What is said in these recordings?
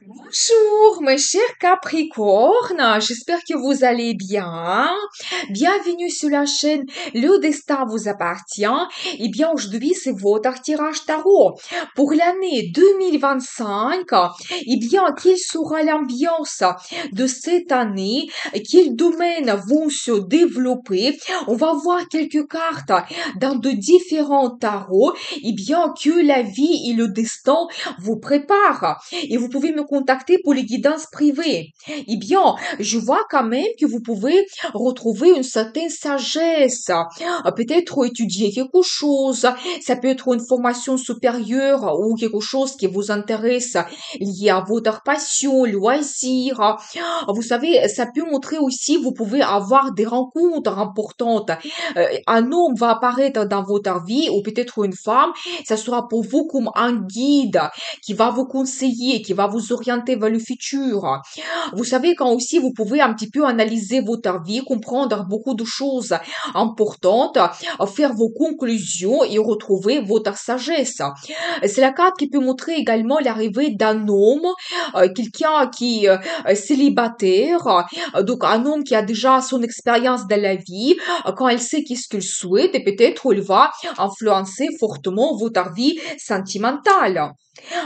Bonjour, mes chers Capricornes, j'espère que vous allez bien. Bienvenue sur la chaîne Le Destin vous appartient. Eh bien, aujourd'hui, c'est votre tirage tarot pour l'année 2025. Eh bien, quelle sera l'ambiance de cette année? Quels domaines vont se développer? On va voir quelques cartes dans de différents tarots. Eh bien, que la vie et le destin vous préparent et vous pouvez me contacter pour les guidances privées. Eh bien, je vois quand même que vous pouvez retrouver une certaine sagesse, peut-être étudier quelque chose, ça peut être une formation supérieure ou quelque chose qui vous intéresse lié à votre passion, loisir. Vous savez, ça peut montrer aussi, vous pouvez avoir des rencontres importantes. Un homme va apparaître dans votre vie ou peut-être une femme, ça sera pour vous comme un guide qui va vous conseiller, qui va vous orienter vers le futur. Vous savez, quand aussi vous pouvez un petit peu analyser votre vie, comprendre beaucoup de choses importantes, faire vos conclusions et retrouver votre sagesse. C'est la carte qui peut montrer également l'arrivée d'un homme, quelqu'un qui est célibataire, donc un homme qui a déjà son expérience dans la vie, quand elle sait qu'est-ce qu'il souhaite et peut-être elle va influencer fortement votre vie sentimentale.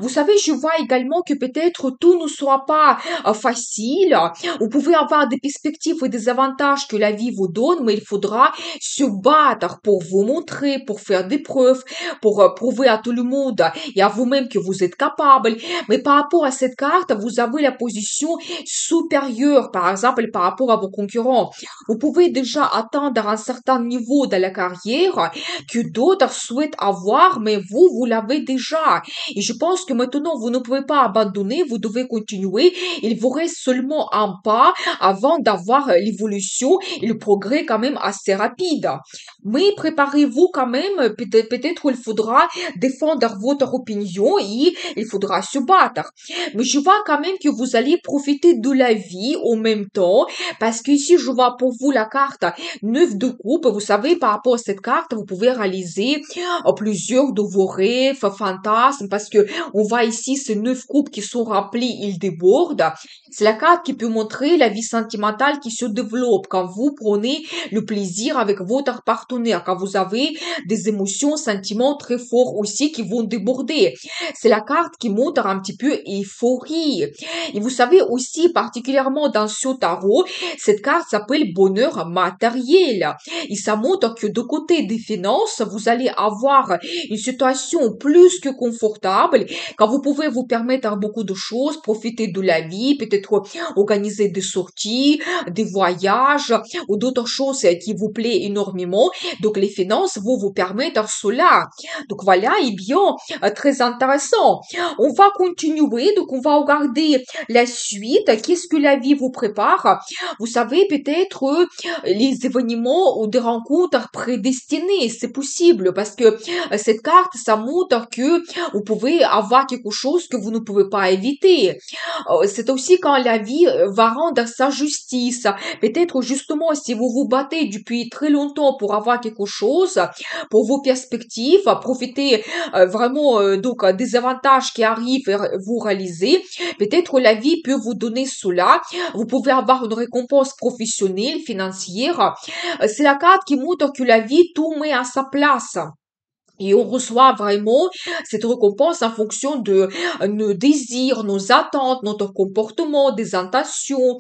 Vous savez, je vois également que peut-être tout ne sera pas facile. Vous pouvez avoir des perspectives et des avantages que la vie vous donne, mais il faudra se battre pour vous montrer, pour faire des preuves, pour prouver à tout le monde et à vous-même que vous êtes capable. Mais par rapport à cette carte, vous avez la position supérieure, par exemple, par rapport à vos concurrents. Vous pouvez déjà atteindre un certain niveau de la carrière que d'autres souhaitent avoir, mais vous l'avez déjà. Et je pense que maintenant, vous ne pouvez pas abandonner, vous devez continuer. Il vous reste seulement un pas avant d'avoir l'évolution et le progrès quand même assez rapide. Mais préparez-vous quand même, peut-être il faudra défendre votre opinion et il faudra se battre. Mais je vois quand même que vous allez profiter de la vie en même temps, parce que ici, je vois pour vous la carte 9 de coupe. Vous savez, par rapport à cette carte, vous pouvez réaliser plusieurs de vos rêves, fantasmes, parce que on voit ici ces 9 coupes qui sont remplis, ils débordent. C'est la carte qui peut montrer la vie sentimentale qui se développe quand vous prenez le plaisir avec votre partenaire, quand vous avez des émotions, sentiments très forts aussi qui vont déborder. C'est la carte qui montre un petit peu euphorie. Et vous savez aussi, particulièrement dans ce tarot, cette carte s'appelle bonheur matériel. Et ça montre que de côté des finances, vous allez avoir une situation plus que confortable, quand vous pouvez vous permettre beaucoup de choses, profiter de la vie, peut-être organiser des sorties, des voyages ou d'autres choses qui vous plaît énormément. Donc les finances vont vous permettre cela. Donc voilà, et bien, très intéressant. On va continuer, donc on va regarder la suite. Qu'est-ce que la vie vous prépare? Vous savez, peut-être les événements ou des rencontres prédestinées, c'est possible parce que cette carte, ça montre que vous pouvez avoir quelque chose que vous ne pouvez pas éviter. C'est aussi quand la vie va rendre sa justice. Peut-être justement si vous vous battez depuis très longtemps pour avoir quelque chose, pour vos perspectives, profiter vraiment donc des avantages qui arrivent et vous réaliser. Peut-être la vie peut vous donner cela. Vous pouvez avoir une récompense professionnelle, financière. C'est la carte qui montre que la vie tout met à sa place. Et on reçoit vraiment cette récompense en fonction de nos désirs, nos attentes, notre comportement, des intentions.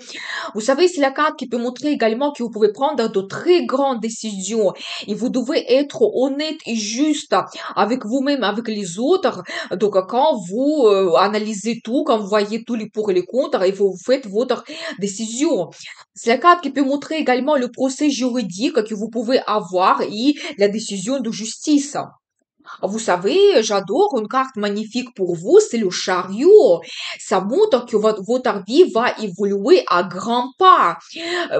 Vous savez, c'est la carte qui peut montrer également que vous pouvez prendre de très grandes décisions et vous devez être honnête et juste avec vous-même, avec les autres. Donc, quand vous analysez tout, quand vous voyez tous les pour et les contre et vous faites votre décision. C'est la carte qui peut montrer également le procès juridique que vous pouvez avoir et la décision de justice. Vous savez, j'adore une carte magnifique pour vous, c'est le chariot. Ça montre que votre vie va évoluer à grands pas.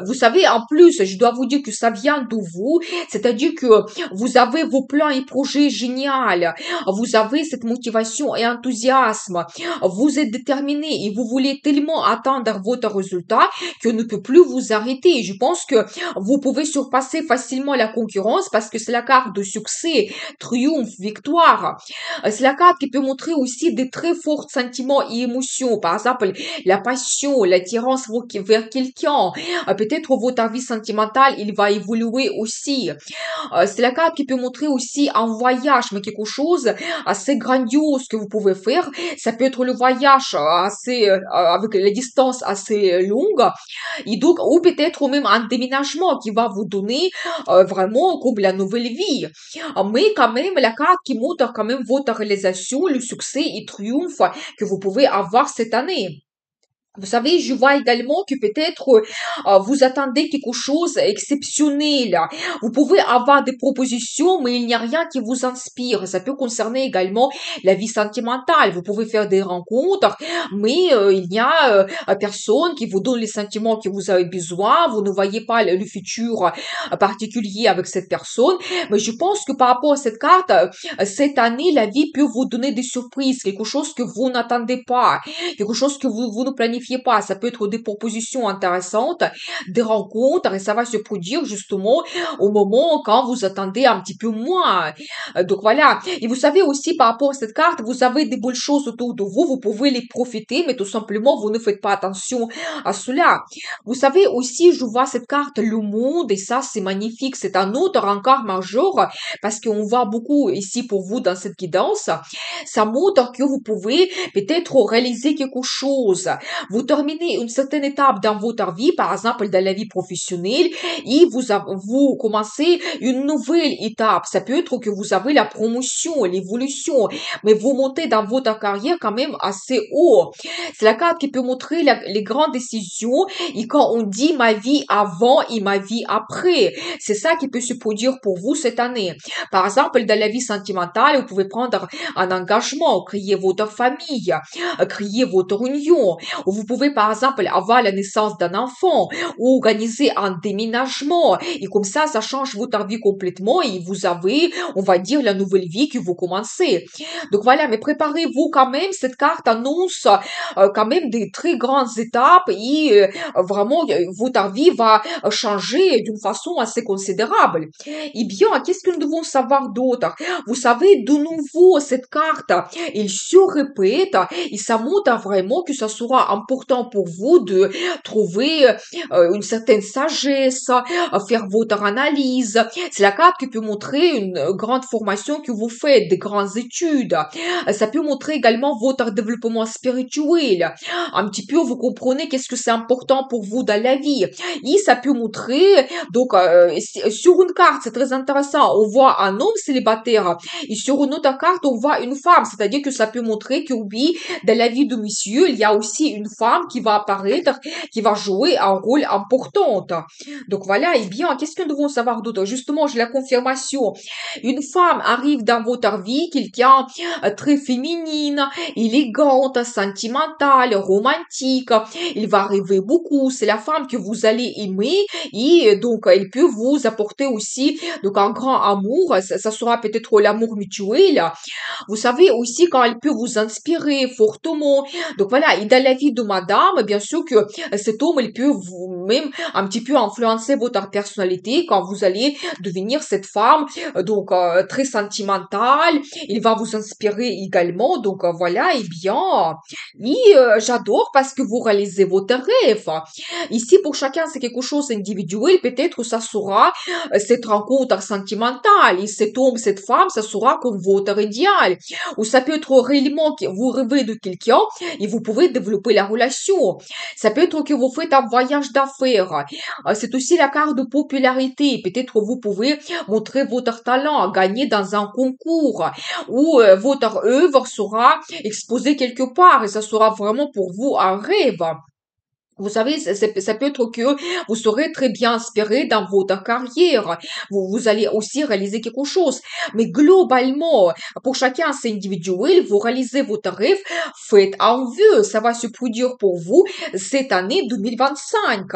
Vous savez, en plus, je dois vous dire que ça vient de vous, c'est-à-dire que vous avez vos plans et projets géniaux. Vous avez cette motivation et enthousiasme. Vous êtes déterminé et vous voulez tellement atteindre votre résultat qu'on ne peut plus vous arrêter. Je pense que vous pouvez surpasser facilement la concurrence parce que c'est la carte de succès, triomphe victoire. C'est la carte qui peut montrer aussi des très forts sentiments et émotions. Par exemple, la passion, l'attirance vers quelqu'un. Peut-être votre vie sentimentale, il va évoluer aussi. C'est la carte qui peut montrer aussi un voyage, mais quelque chose assez grandiose que vous pouvez faire. Ça peut être le voyage assez, avec la distance assez longue. Et donc, ou peut-être même un déménagement qui va vous donner vraiment comme la nouvelle vie. Mais quand même, la carte qui montre quand même votre réalisation, le succès et triomphe que vous pouvez avoir cette année. Vous savez, je vois également que peut-être vous attendez quelque chose d'exceptionnel. Vous pouvez avoir des propositions, mais il n'y a rien qui vous inspire. Ça peut concerner également la vie sentimentale. Vous pouvez faire des rencontres, mais il n'y a personne qui vous donne les sentiments que vous avez besoin. Vous ne voyez pas le futur particulier avec cette personne. Mais je pense que par rapport à cette carte, cette année, la vie peut vous donner des surprises, quelque chose que vous n'attendez pas, quelque chose que vous ne planifiez pas. Ça peut être des propositions intéressantes, des rencontres, et ça va se produire justement au moment quand vous attendez un petit peu moins. Donc voilà. Et vous savez aussi, par rapport à cette carte, vous avez des bonnes choses autour de vous, vous pouvez les profiter, mais tout simplement, vous ne faites pas attention à cela. Vous savez aussi, je vois cette carte, le monde, et ça, c'est magnifique. C'est un autre encart majeur, parce qu'on voit beaucoup ici pour vous dans cette guidance. Ça montre que vous pouvez peut-être réaliser quelque chose. Vous terminez une certaine étape dans votre vie, par exemple dans la vie professionnelle, et vous commencez une nouvelle étape. Ça peut être que vous avez la promotion, l'évolution, mais vous montez dans votre carrière quand même assez haut. C'est la carte qui peut montrer les grandes décisions et quand on dit ma vie avant et ma vie après. C'est ça qui peut se produire pour vous cette année. Par exemple, dans la vie sentimentale, vous pouvez prendre un engagement, créer votre famille, créer votre union. Ou vous pouvez, par exemple, avoir la naissance d'un enfant ou organiser un déménagement. Et comme ça change votre vie complètement et vous avez, on va dire, la nouvelle vie que vous commencez. Donc voilà, mais préparez-vous quand même. Cette carte annonce quand même des très grandes étapes et vraiment, votre vie va changer d'une façon assez considérable. Eh bien, qu'est-ce que nous devons savoir d'autre? Vous savez, de nouveau, cette carte, il se répète et ça montre vraiment que ça sera important pour vous de trouver une certaine sagesse, faire votre analyse. C'est la carte qui peut montrer une grande formation que vous faites, des grandes études. Ça peut montrer également votre développement spirituel. Un petit peu, vous comprenez qu'est-ce que c'est important pour vous dans la vie. Et ça peut montrer, donc, sur une carte, c'est très intéressant, on voit un homme célibataire et sur une autre carte, on voit une femme, c'est-à-dire que ça peut montrer que oui, dans la vie de monsieur, il y a aussi une femme qui va apparaître, qui va jouer un rôle important. Donc voilà, et bien, qu'est-ce que nous devons savoir d'autre? Justement, j'ai la confirmation. Une femme arrive dans votre vie, quelqu'un très féminine, élégante, sentimentale, romantique. Il va arriver beaucoup. C'est la femme que vous allez aimer et donc elle peut vous apporter aussi donc un grand amour. Ça sera peut-être l'amour mutuel. Vous savez aussi quand elle peut vous inspirer fortement. Donc voilà, et dans la vie de madame, bien sûr que cet homme, il peut vous même un petit peu influencer votre personnalité quand vous allez devenir cette femme, donc très sentimentale. Il va vous inspirer également. Donc voilà, et bien, et j'adore parce que vous réalisez votre rêve. Ici, pour chacun, c'est quelque chose d'individuel. Peut-être ça sera cette rencontre sentimentale et cet homme, cette femme, ça sera comme votre idéal. Ou ça peut être réellement que vous rêvez de quelqu'un et vous pouvez développer la relation. Ça peut être que vous faites un voyage d'affaires. C'est aussi la carte de popularité. Peut-être vous pouvez montrer votre talent, gagner dans un concours ou votre œuvre sera exposée quelque part et ça sera vraiment pour vous un rêve. Vous savez, ça peut être que vous serez très bien inspiré dans votre carrière. Vous allez aussi réaliser quelque chose. Mais globalement, pour chacun, c'est individuel. Vous réalisez votre rêve. Faites un vœu. Ça va se produire pour vous cette année 2025.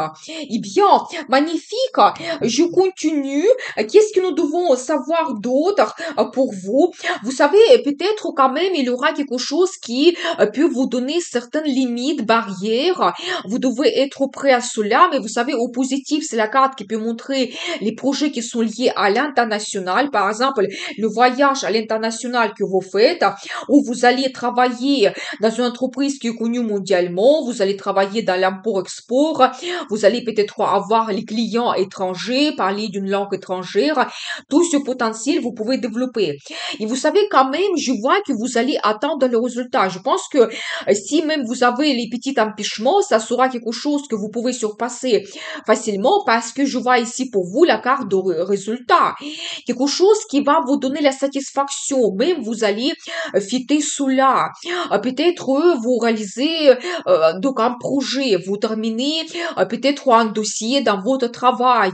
Eh bien, magnifique. Je continue. Qu'est-ce que nous devons savoir d'autre pour vous? Vous savez, peut-être quand même, il y aura quelque chose qui peut vous donner certaines limites, barrières. Vous devez être prêt à cela, mais vous savez, au positif, c'est la carte qui peut montrer les projets qui sont liés à l'international. Par exemple, le voyage à l'international que vous faites, où vous allez travailler dans une entreprise qui est connue mondialement, vous allez travailler dans l'import-export, vous allez peut-être avoir les clients étrangers, parler d'une langue étrangère. Tout ce potentiel, vous pouvez développer. Et vous savez, quand même, je vois que vous allez attendre le résultat. Je pense que si même vous avez les petits empêchements, ça sera quelque chose que vous pouvez surpasser facilement parce que je vois ici pour vous la carte de résultat. Quelque chose qui va vous donner la satisfaction. Même vous allez fêter cela. Peut-être vous réalisez donc un projet, vous terminez peut-être un dossier dans votre travail.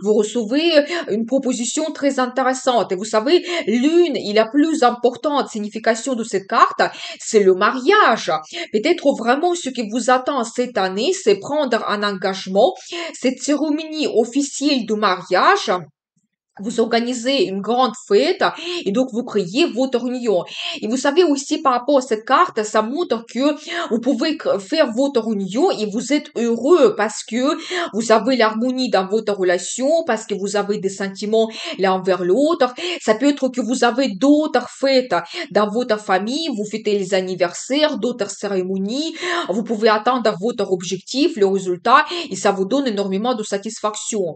Vous recevez une proposition très intéressante. Et vous savez, l'une et la plus importante signification de cette carte, c'est le mariage. Peut-être vraiment ce qui vous attend cette année, c'est prendre un engagement. Cette cérémonie officielle de mariage, vous organisez une grande fête et donc vous créez votre union. Et vous savez aussi par rapport à cette carte, ça montre que vous pouvez faire votre union et vous êtes heureux parce que vous avez l'harmonie dans votre relation, parce que vous avez des sentiments l'un envers l'autre. Ça peut être que vous avez d'autres fêtes dans votre famille, vous fêtez les anniversaires, d'autres cérémonies. Vous pouvez atteindre votre objectif, le résultat, et ça vous donne énormément de satisfaction.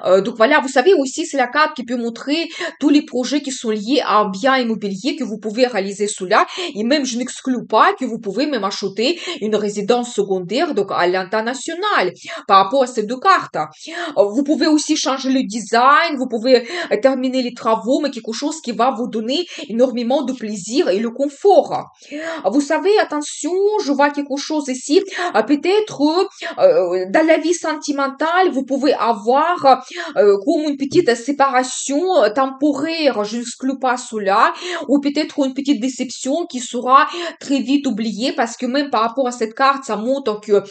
Donc voilà, vous savez aussi, c'est la carte qui peut montrer tous les projets qui sont liés à un bien immobilier que vous pouvez réaliser sous là. Et même, je n'exclus pas que vous pouvez même acheter une résidence secondaire, donc à l'international, par rapport à ces deux cartes. Vous pouvez aussi changer le design, vous pouvez terminer les travaux, mais quelque chose qui va vous donner énormément de plaisir et le confort. Vous savez, attention, je vois quelque chose ici. Peut-être dans la vie sentimentale, vous pouvez avoir comme une petite séparation temporaire, je n'exclus pas cela, ou peut-être une petite déception qui sera très vite oubliée parce que même par rapport à cette carte, ça montre que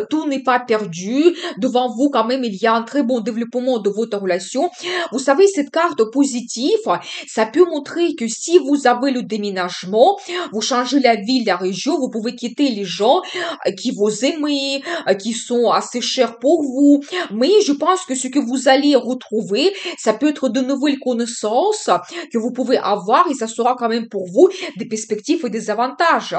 tout n'est pas perdu. Devant vous, quand même, il y a un très bon développement de votre relation. Vous savez, cette carte positive, ça peut montrer que si vous avez le déménagement, vous changez la ville, la région, vous pouvez quitter les gens qui vous aiment, qui sont assez chers pour vous. Mais je pense que ce que vous allez retrouver, ça peut être de nouvelles connaissances que vous pouvez avoir et ça sera quand même pour vous des perspectives et des avantages.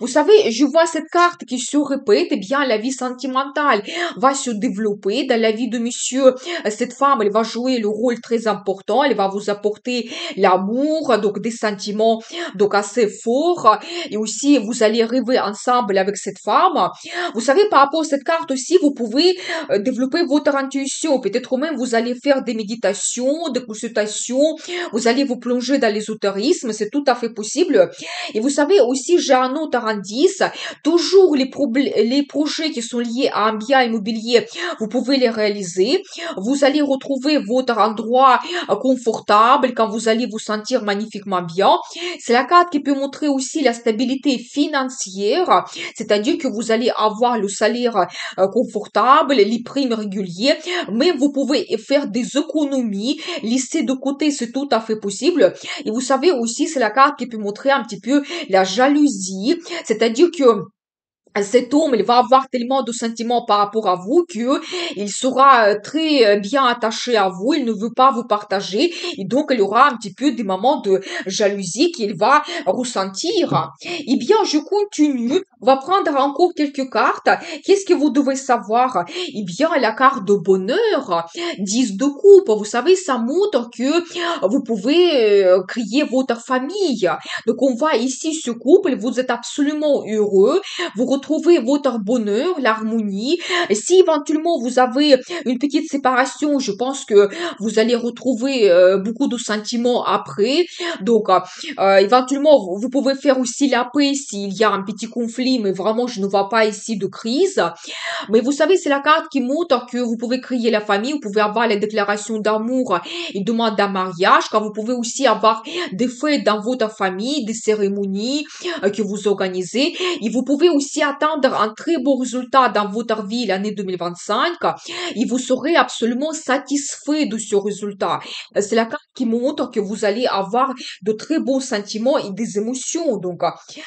Vous savez, je vois cette carte qui se répète, eh bien, la vie sentimentale va se développer dans la vie de monsieur. Cette femme, elle va jouer le rôle très important, elle va vous apporter l'amour, donc des sentiments, donc assez forts, et aussi vous allez rêver ensemble avec cette femme. Vous savez, par rapport à cette carte aussi, vous pouvez développer votre intuition. Peut-être même vous allez faire des méditations, des consultations, vous allez vous plonger dans l'ésotérisme, c'est tout à fait possible. Et vous savez aussi, j'ai un autre indice, toujours les projets qui sont liés à un bien immobilier, vous pouvez les réaliser. Vous allez retrouver votre endroit confortable quand vous allez vous sentir magnifiquement bien. C'est la carte qui peut montrer aussi la stabilité financière, c'est-à-dire que vous allez avoir le salaire confortable, les primes réguliers, mais vous pouvez faire des économies, laisser de côté, c'est tout à fait possible. Et vous savez aussi, c'est la carte qui peut montrer un petit peu la jalousie, c'est-à-dire que cet homme, il va avoir tellement de sentiments par rapport à vous que il sera très bien attaché à vous, il ne veut pas vous partager et donc il y aura un petit peu des moments de jalousie qu'il va ressentir. Eh bien, je continue, on va prendre encore quelques cartes. Qu'est-ce que vous devez savoir? Eh bien, la carte de bonheur, 10 de coupe, vous savez, ça montre que vous pouvez créer votre famille. Donc, on voit ici ce couple, vous êtes absolument heureux, vous retrouvez votre bonheur, l'harmonie. Et si éventuellement vous avez une petite séparation, je pense que vous allez retrouver beaucoup de sentiments après. Donc, éventuellement, vous pouvez faire aussi la paix s'il y a un petit conflit, mais vraiment, je ne vois pas ici de crise. Mais vous savez, c'est la carte qui montre que vous pouvez créer la famille, vous pouvez avoir les déclarations d'amour et demande d'un mariage, quand vous pouvez aussi avoir des fêtes dans votre famille, des cérémonies que vous organisez. Et vous pouvez aussi attendre un très beau résultat dans votre vie l'année 2025 et vous serez absolument satisfait de ce résultat. C'est la carte qui montre que vous allez avoir de très bons sentiments et des émotions. Donc,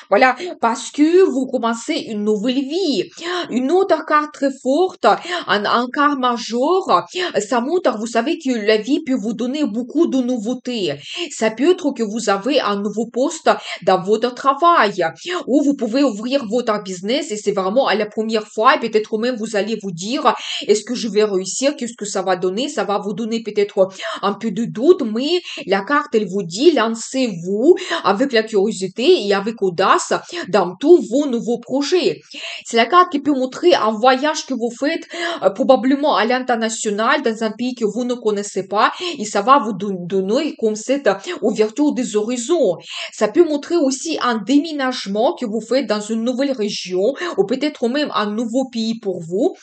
voilà, parce que vous commencer une nouvelle vie. Une autre carte très forte, un quart majeur, ça montre, vous savez que la vie peut vous donner beaucoup de nouveautés. Ça peut être que vous avez un nouveau poste dans votre travail, ou vous pouvez ouvrir votre business et c'est vraiment à la première fois, et peut-être même vous allez vous dire, est-ce que je vais réussir, qu'est-ce que ça va donner, ça va vous donner peut-être un peu de doute, mais la carte, elle vous dit, lancez-vous avec la curiosité et avec audace dans tous vos nouveaux projets. C'est la carte qui peut montrer un voyage que vous faites probablement à l'international dans un pays que vous ne connaissez pas et ça va vous donner comme cette ouverture des horizons. Ça peut montrer aussi un déménagement que vous faites dans une nouvelle région ou peut-être même un nouveau pays pour vous.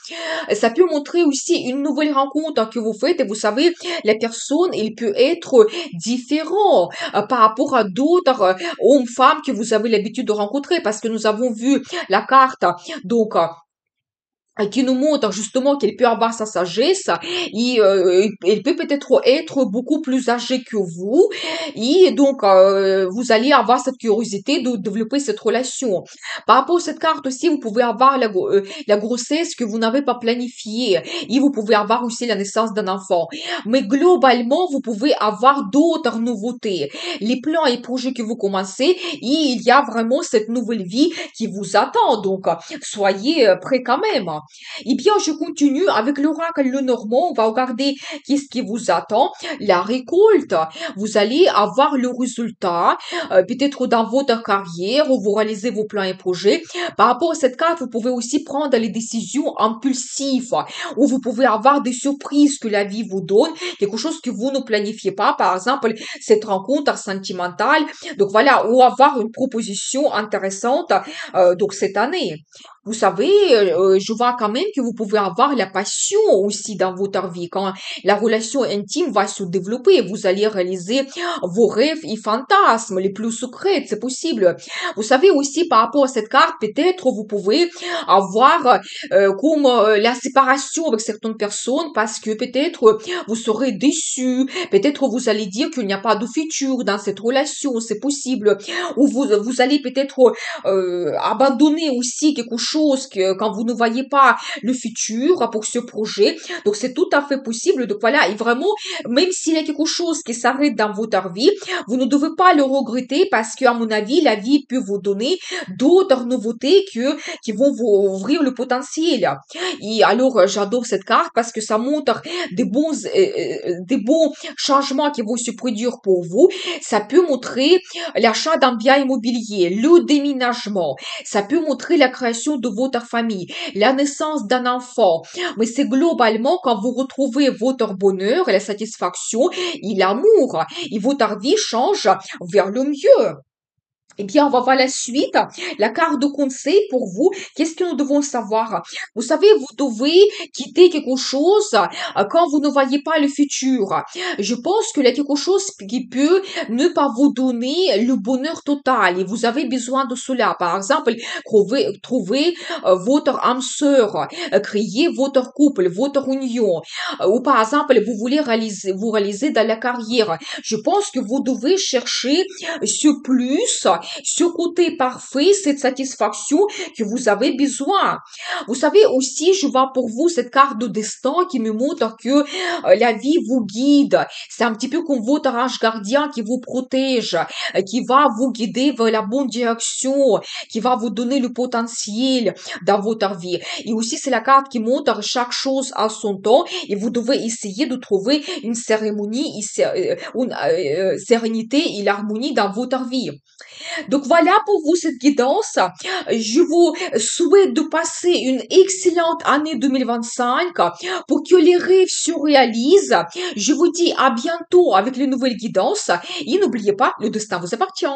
Ça peut montrer aussi une nouvelle rencontre que vous faites et vous savez, la personne, il peut être différent par rapport à d'autres hommes, femmes que vous avez l'habitude de rencontrer parce que nous avons vu la carte, donc, qui nous montre justement qu'il peut avoir sa sagesse et il peut peut-être être beaucoup plus âgé que vous et donc vous allez avoir cette curiosité de développer cette relation. Par rapport à cette carte aussi, vous pouvez avoir la grossesse que vous n'avez pas planifiée et vous pouvez avoir aussi la naissance d'un enfant. Mais globalement, vous pouvez avoir d'autres nouveautés. Les plans et projets que vous commencez et il y a vraiment cette nouvelle vie qui vous attend. Donc, soyez prêts quand même. Eh bien, je continue avec l'oracle Lenormand. On va regarder qu'est-ce qui vous attend. La récolte. Vous allez avoir le résultat, peut-être dans votre carrière où vous réalisez vos plans et projets. Par rapport à cette carte, vous pouvez aussi prendre les décisions impulsives où vous pouvez avoir des surprises que la vie vous donne, quelque chose que vous ne planifiez pas. Par exemple, cette rencontre sentimentale. Donc voilà, ou avoir une proposition intéressante donc cette année. Vous savez, je vois quand même que vous pouvez avoir la passion aussi dans votre vie. Quand la relation intime va se développer, vous allez réaliser vos rêves et fantasmes les plus secrets, c'est possible. Vous savez aussi par rapport à cette carte, peut-être vous pouvez avoir comme la séparation avec certaines personnes parce que peut-être vous serez déçu, peut-être vous allez dire qu'il n'y a pas de futur dans cette relation, c'est possible. Ou vous allez peut-être abandonner aussi quelque chose que quand vous ne voyez pas le futur pour ce projet. Donc c'est tout à fait possible. Donc voilà, et vraiment, même s'il y a quelque chose qui s'arrête dans votre vie, vous ne devez pas le regretter parce qu'à mon avis, la vie peut vous donner d'autres nouveautés qui vont vous ouvrir le potentiel. Et alors, j'adore cette carte parce que ça montre des bons changements qui vont se produire pour vous. Ça peut montrer l'achat d'un bien immobilier, le déménagement. Ça peut montrer la création de votre famille, la naissance d'un enfant. Mais c'est globalement quand vous retrouvez votre bonheur et la satisfaction et l'amour. Et votre vie change vers le mieux. Eh bien, on va voir la suite. La carte de conseil pour vous. Qu'est-ce que nous devons savoir? Vous savez, vous devez quitter quelque chose quand vous ne voyez pas le futur. Je pense qu'il y a quelque chose qui peut ne pas vous donner le bonheur total et vous avez besoin de cela. Par exemple, trouver votre âme sœur, créer votre couple, votre union. Ou par exemple, vous voulez vous réaliser dans la carrière. Je pense que vous devez chercher ce plus, ce côté parfait, cette satisfaction que vous avez besoin. Vous savez aussi, je vois pour vous cette carte de destin qui me montre que la vie vous guide. C'est un petit peu comme votre ange gardien qui vous protège, qui va vous guider vers la bonne direction, qui va vous donner le potentiel dans votre vie. Et aussi, c'est la carte qui montre chaque chose à son temps et vous devez essayer de trouver une cérémonie, une sérénité et l'harmonie dans votre vie. Donc voilà pour vous cette guidance. Je vous souhaite de passer une excellente année 2025 pour que les rêves se réalisent. Je vous dis à bientôt avec les nouvelles guidances et n'oubliez pas, le destin vous appartient.